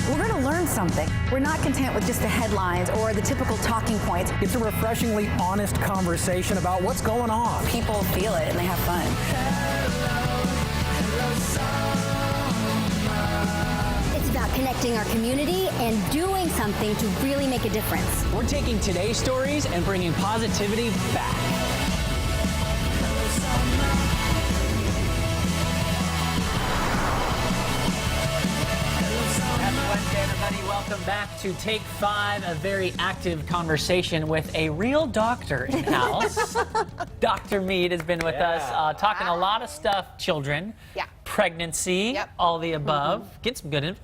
We're going to learn something. We're not content with just the headlines or the typical talking points. It's a refreshingly honest conversation about what's going on. People feel it and they have fun. It's about connecting our community and doing something to really make a difference. We're taking today's stories and bringing positivity back. Wednesday, everybody. Welcome back to Take 5, a very active conversation with a real doctor in-house. Dr. Meade has been with us, talking a lot of stuff, children, pregnancy, all the above. Get some good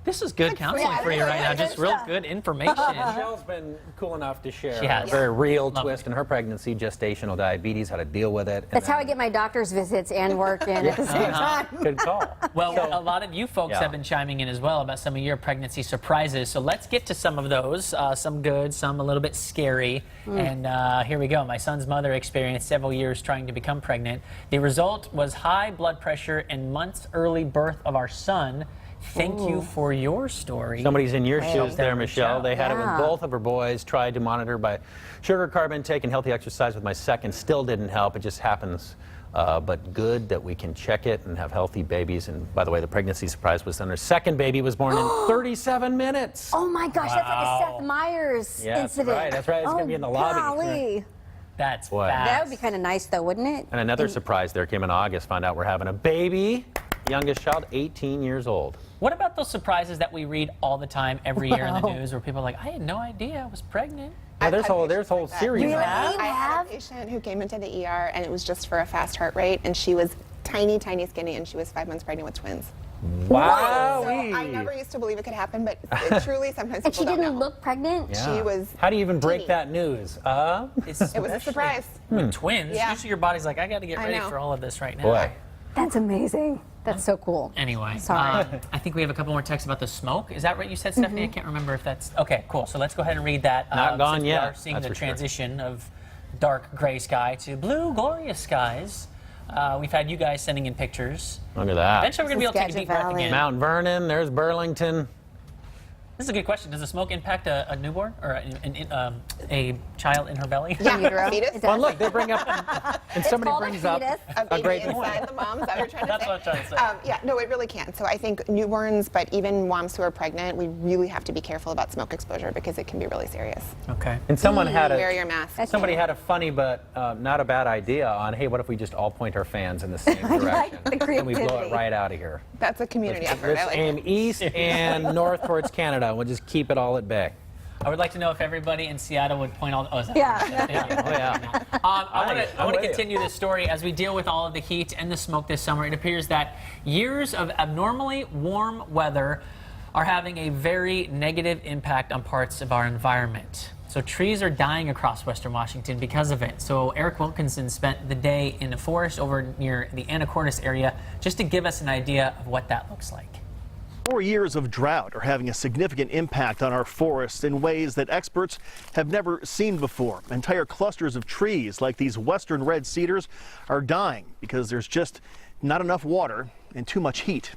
this is good counseling for you right now, just real good information. Michelle's been cool enough to share She has. a very real twist in her pregnancy, gestational diabetes, how to deal with it. That's how I get my doctor's visits and work in at the same time. Good call. Well, a lot of you folks have been chiming in as well about some of your pregnancy surprises. So let's get to some of those. Some good, some a little bit scary. And here we go. My son's mother experienced several years trying to become pregnant. The result was high blood pressure and months early birth of our son. Thank you for your story. Somebody's in your shoes there, Michelle. They had it with both of her boys, tried to monitor by sugar, carb intake, and healthy exercise with my second. Still didn't help. It just happens. But good that we can check it and have healthy babies. And by the way, the pregnancy surprise was then her second baby was born in 37 minutes. Oh my gosh, that's like a Seth Meyers incident. That's right. It's going to be in the lobby. Golly. That's fast. That would be kind of nice, though, wouldn't it? And another surprise there came in August. Found out we're having a baby. Youngest child, 18 years old. What about those surprises that we read all the time every year in the news where people are like, I had no idea I was pregnant? Yeah, there's whole series. Really? I had a patient who came into the ER and it was just for a fast heart rate, and she was tiny, skinny, and she was 5 months pregnant with twins. Wow. So I never used to believe it could happen, but it truly sometimes And she people don't didn't know. look pregnant? Yeah. She was How do you even break teeny. that news? It was a surprise. With twins, Yeah. usually your body's like, I got to get ready know. for all of this right now. Boy. That's amazing. That's so cool. Anyway, Sorry. I think we have a couple more texts about the smoke. Is that what you said, Stephanie? I can't remember if that's... Okay, cool. So let's go ahead and read that. Not gone since yet, We are seeing that's the for sure. transition of dark gray sky to blue, glorious skies. We've had you guys sending in pictures. Look at that. Eventually, we're going to be able to take a deep breath Valley. again. Mount Vernon, there's Burlington. This is a good question. Does the smoke impact a newborn or a child in her belly? Yeah, fetus. Well, look, they bring up, and somebody called a brings up fetus. A baby great inside the mom. Is that what you're trying to That's say? what I'm trying to say. Yeah, no, it really can. So I think newborns, but even moms who are pregnant, we really have to be careful about smoke exposure because it can be really serious. Okay. And someone had Wear your mask. somebody had a funny but not a bad idea on, hey, what if we just all point our fans in the same direction the and we blow it creativity. right out of here? That's a community effort. I Let's like aim it. east and north towards Canada. We'll just keep it all at bay. I would like to know if everybody in Seattle would point all. Oh, is that Yeah. Oh, yeah. I I'm want to with you. continue this story as we deal with all of the heat and the smoke this summer. It appears that years of abnormally warm weather are having a very negative impact on parts of our environment. So trees are dying across Western Washington because of it. So Eric Wilkinson spent the day in a forest over near the Anacortes area just to give us an idea of what that looks like. 4 years of drought are having a significant impact on our forests in ways that experts have never seen before. Entire clusters of trees like these western red cedars are dying because there's just not enough water and too much heat.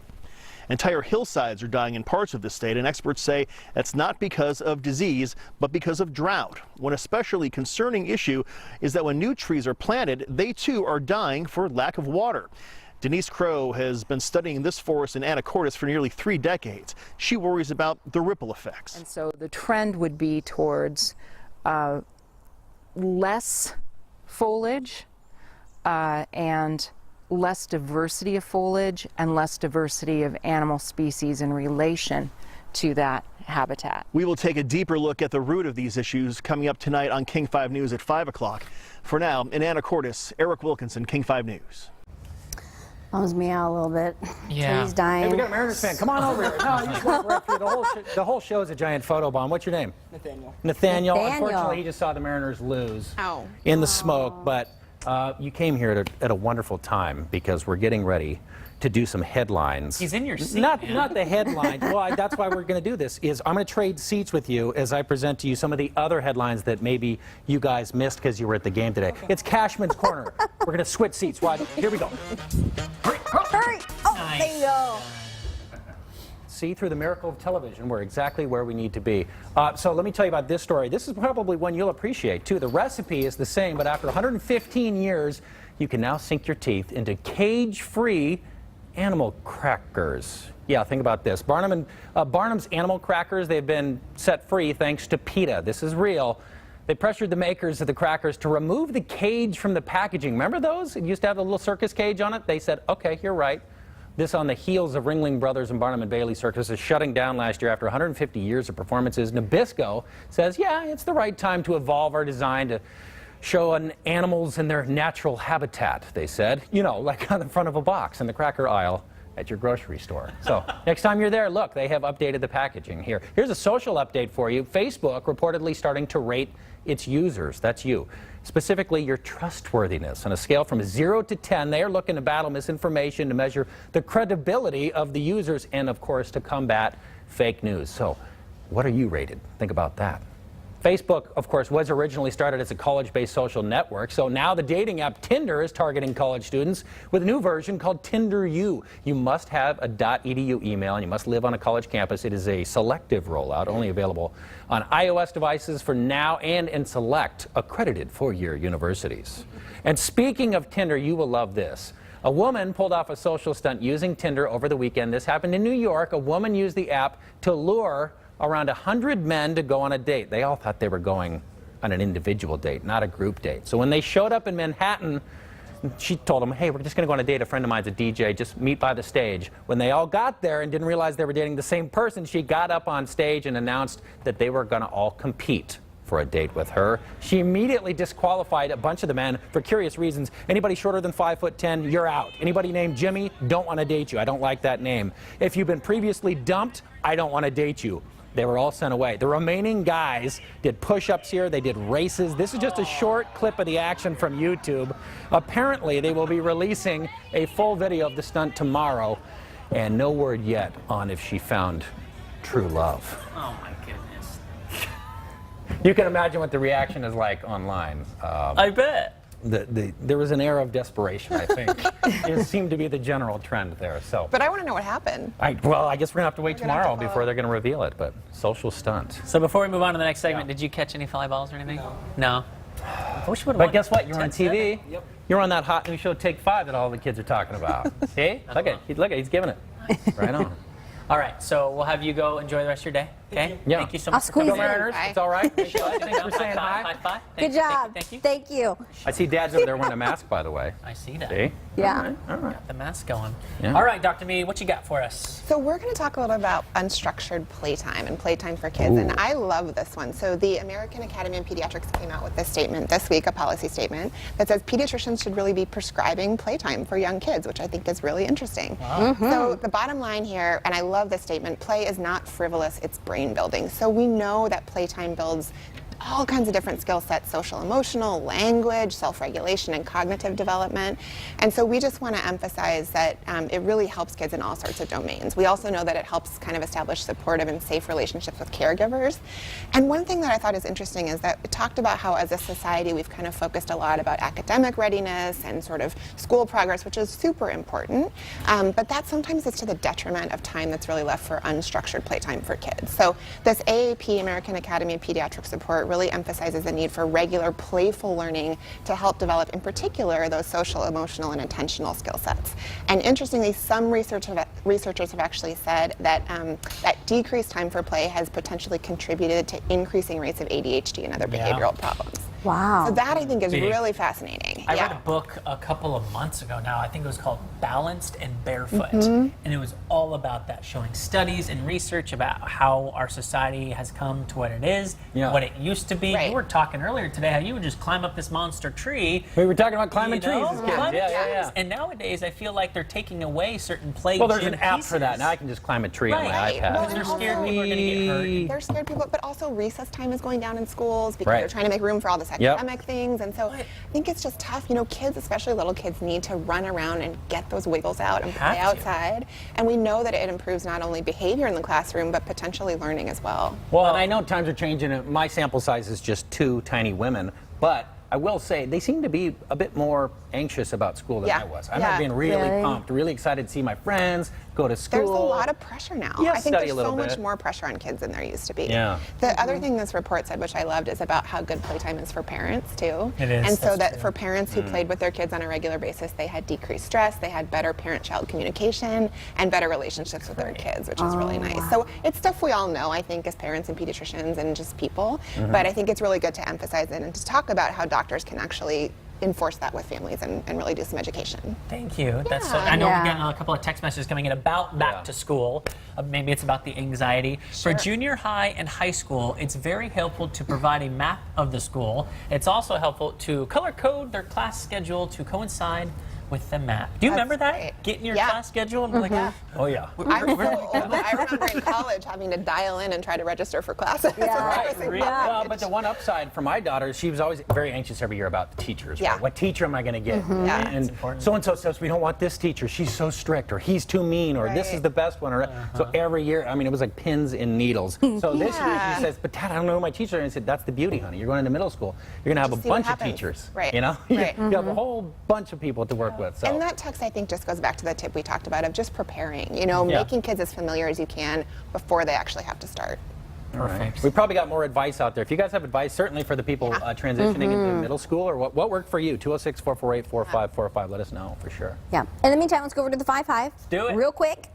Entire hillsides are dying in parts of the state, and experts say that's not because of disease, but because of drought. One especially concerning issue is that when new trees are planted, they too are dying for lack of water. Denise Crow has been studying this forest in Anacortes for nearly 3 decades. She worries about the ripple effects. And so the trend would be towards less foliage and less diversity of foliage and less diversity of animal species in relation to that habitat. We will take a deeper look at the root of these issues coming up tonight on King 5 News at 5 o'clock. For now, in Anacortes, Eric Wilkinson, King 5 News. Bums me out a little bit. Yeah. Trees dying. Hey, we got a Mariners fan. Come on over here. No, you just walk right through. The whole show is a giant photo bomb. What's your name? Nathaniel. Nathaniel. Unfortunately, he just saw the Mariners lose in the smoke, but you came here at a wonderful time because we're getting ready to do some headlines. He's in your seat, Not man. the headlines. Well, that's why we're going to do this. I'm going to trade seats with you as I present to you some of the other headlines that maybe you guys missed because you were at the game today. It's Cashman's Corner. We're going to switch seats. Here we go. Hurry! Oh, Nice. know. See, through the miracle of television, we're exactly where we need to be. So let me tell you about this story. This is probably one you'll appreciate, too. The recipe is the same, but after 115 years, you can now sink your teeth into cage-free animal crackers. Yeah, think about this. Barnum's animal crackers, they've been set free thanks to PETA. This is real. They pressured the makers of the crackers to remove the cage from the packaging. Remember those? It used to have a little circus cage on it. They said, okay, you're right. This on the heels of Ringling Brothers and Barnum and Bailey circuses shutting down last year after 150 years of performances. Nabisco says, yeah, it's the right time to evolve our design to show animals in their natural habitat, they said. You know, like on the front of a box in the cracker aisle at your grocery store. So next time you're there, look, they have updated the packaging here. Here's a social update for you. Facebook reportedly starting to rate its users. That's you. Specifically, your trustworthiness. On a scale from 0 to 10, they are looking to battle misinformation, to measure the credibility of the users, and, of course, to combat fake news. So what are you rated? Think about that. Facebook, of course, was originally started as a college-based social network, so now the dating app Tinder is targeting college students with a new version called Tinder U. You must have a .edu email and you must live on a college campus. It is a selective rollout, only available on iOS devices for now and in select accredited four-year universities. And speaking of Tinder, you will love this. A woman pulled off a social stunt using Tinder over the weekend. This happened in New York. A woman used the app to lure around 100 men to go on a date. They all thought they were going on an individual date, not a group date. So when they showed up in Manhattan, she told them, hey, we're just going to go on a date. A friend of mine's a DJ. Just meet by the stage. When they all got there and didn't realize they were dating the same person, she got up on stage and announced that they were going to all compete for a date with her. She immediately disqualified a bunch of the men for curious reasons. Anybody shorter than 5'10", you're out. Anybody named Jimmy, don't want to date you. I don't like that name. If you've been previously dumped, I don't want to date you. They were all sent away. The remaining guys did push-ups here. They did races. This is just a short clip of the action from YouTube. Apparently, they will be releasing a full video of the stunt tomorrow, and no word yet on if she found true love. Oh, my goodness. You can imagine what the reaction is like online. I bet. There was an air of desperation, I think. It seemed to be the general trend there. So, But I want to know what happened. well, I guess we're going to have to wait We're gonna have to tomorrow before follow. they're going to reveal it, but social stunt. So before we move on to the next segment, did you catch any fly balls or anything? No. I wish we would've But won guess what? You're on 10-7. TV. Yep. You're on that hot new show, Take 5, that all the kids are talking about. See? Look at he's giving it. Right on. All right, so we'll have you go enjoy the rest of your day. Okay? Yeah. Thank you so I'll much for squeeze Go coming. it. Mariners. Bye. It's all right. Thanks High for saying five, hi. high five. Good Thank you, job. Thank you. Thank you. I see Dad's over there wearing a mask, by the way. I see that. See? Yeah. All right. Got the mask going. Yeah. All right, Dr. Meade, what you got for us? So we're going to talk a little about unstructured playtime and playtime for kids, and I love this one. So the American Academy of Pediatrics came out with this statement this week, a policy statement, that says pediatricians should really be prescribing playtime for young kids, which I think is really interesting. So the bottom line here, and I love this statement, play is not frivolous, it's brain building. So we know that playtime builds all kinds of different skill sets, social, emotional, language, self-regulation, and cognitive development. And so we just want to emphasize that it really helps kids in all sorts of domains. We also know that it helps kind of establish supportive and safe relationships with caregivers. And one thing that I thought is interesting is that it talked about how as a society we've kind of focused a lot about academic readiness and sort of school progress, which is super important. But that sometimes is to the detriment of time that's really left for unstructured playtime for kids. So this AAP, American Academy of Pediatric Support, really emphasizes the need for regular playful learning to help develop, in particular, those social, emotional, and attentional skill sets. And interestingly, some researchers have actually said that that decreased time for play has potentially contributed to increasing rates of ADHD and other behavioral problems. Wow. So that I think is Big. really fascinating. I Yeah. read a book a couple of months ago now. I think it was called Balanced and Barefoot. And it was all about that, showing studies and research about how our society has come to what it is, Yeah. what it used to be. Right. You were talking earlier today how you would just climb up this monster tree. We were talking about climbing you know, trees as kids. climbing Yeah. trees. And nowadays I feel like they're taking away certain play Well, there's gym an app for that. pieces. Now I can just climb a tree on my Right. iPad. Well, Because they're scared people are going to get hurt. They're scared people, but also recess time is going down in schools because Right. they're trying to make room for all this Yep. academic things. And so I think it's just tough. You know, kids, especially little kids, need to run around and get those wiggles out and play Have to. outside. And we know that it improves not only behavior in the classroom, but potentially learning as well. Well, and I know times are changing. And my sample size is just 2 tiny women, but I will say they seem to be a bit more anxious about school than I was. I remember being really pumped, really excited to see my friends, go to school. There's a lot of pressure now. Yeah, I think study there's a little so much bit. more pressure on kids than there used to be. Yeah. The other thing this report said, which I loved, is about how good playtime is for parents too. It is, And so that's that true. for parents who played with their kids on a regular basis, they had decreased stress, they had better parent-child communication, and better relationships with their kids, which is really nice. So it's stuff we all know, I think, as parents and pediatricians and just people. But I think it's really good to emphasize it and to talk about how doctors can actually enforce that with families and really do some education. Thank you. That's so, I know we're getting a couple of text messages coming in about back to school. Maybe it's about the anxiety. For junior high and high school, it's very helpful to provide a map of the school. It's also helpful to color code their class schedule to coincide with the map. Do you remember that? Great. Getting your class schedule and be like, Oh yeah. I'm so old, but I remember in college having to dial in and try to register for classes. Well, but the one upside for my daughter, she was always very anxious every year about the teachers. Yeah. Right? What teacher am I going to get? Yeah. And so and so says we don't want this teacher. She's so strict, or he's too mean, or this is the best one. Or so every year, I mean, it was like pins in needles. So this year she says, "But Dad, I don't know who my teacher is." I said, "That's the beauty, honey. You're going into middle school. You're going to have Just a see what bunch of happens. teachers. Right. You know, Right. you have a whole bunch of people to work with." So. And that text, I think, just goes back to the tip we talked about of just preparing, you know, making kids as familiar as you can before they actually have to start. Perfect. We probably got more advice out there. If you guys have advice, certainly for the people transitioning into middle school, or what worked for you, 206-448-4545, let us know for sure. Yeah. In the meantime, let's go over to the 5-5. Do it. Real quick.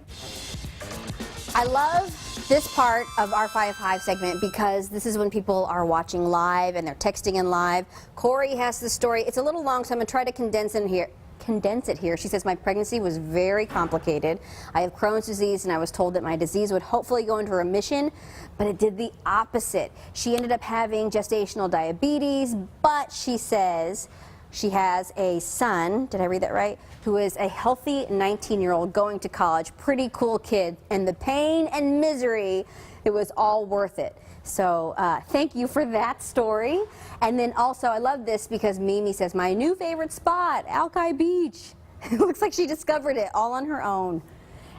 I love this part of our 5-5 segment because this is when people are watching live and they're texting in live. Corey has the story. It's a little long, so I'm going to try to condense it here. She says, my pregnancy was very complicated. I have Crohn's disease, and I was told that my disease would hopefully go into remission, but it did the opposite. She ended up having gestational diabetes, but she says she has a son, did I read that right, who is a healthy 19-year-old going to college, pretty cool kid, and the pain and misery, it was all worth it. So thank you for that story. And then also, I love this because Mimi says, my new favorite spot, Alki Beach. It looks like she discovered it all on her own.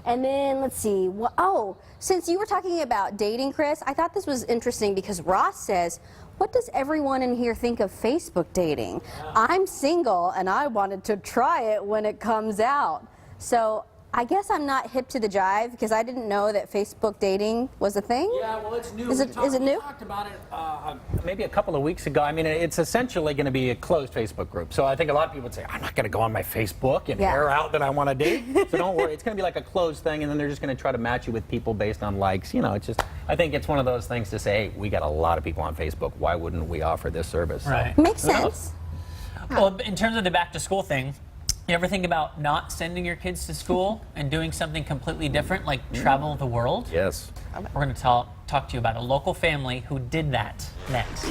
And then, let's see, since you were talking about dating, Chris, I thought this was interesting because Ross says, what does everyone in here think of Facebook dating? I'm single and I wanted to try it when it comes out. So I guess I'm not hip to the jive because I didn't know that Facebook dating was a thing. Yeah, well, it's new. Is it new? We talked about it maybe a couple of weeks ago. I mean, it's essentially going to be a closed Facebook group. So I think a lot of people would say, I'm not going to go on my Facebook and air out that I want to date. So don't worry. It's going to be like a closed thing, and then they're just going to try to match you with people based on likes. You know, it's just, I think it's one of those things to say, hey, we got a lot of people on Facebook. Why wouldn't we offer this service? Right. So, Makes sense. Well, in terms of the back to school thing, you ever think about not sending your kids to school and doing something completely different, like travel the world? Yes. We're going to talk to you about a local family who did that next.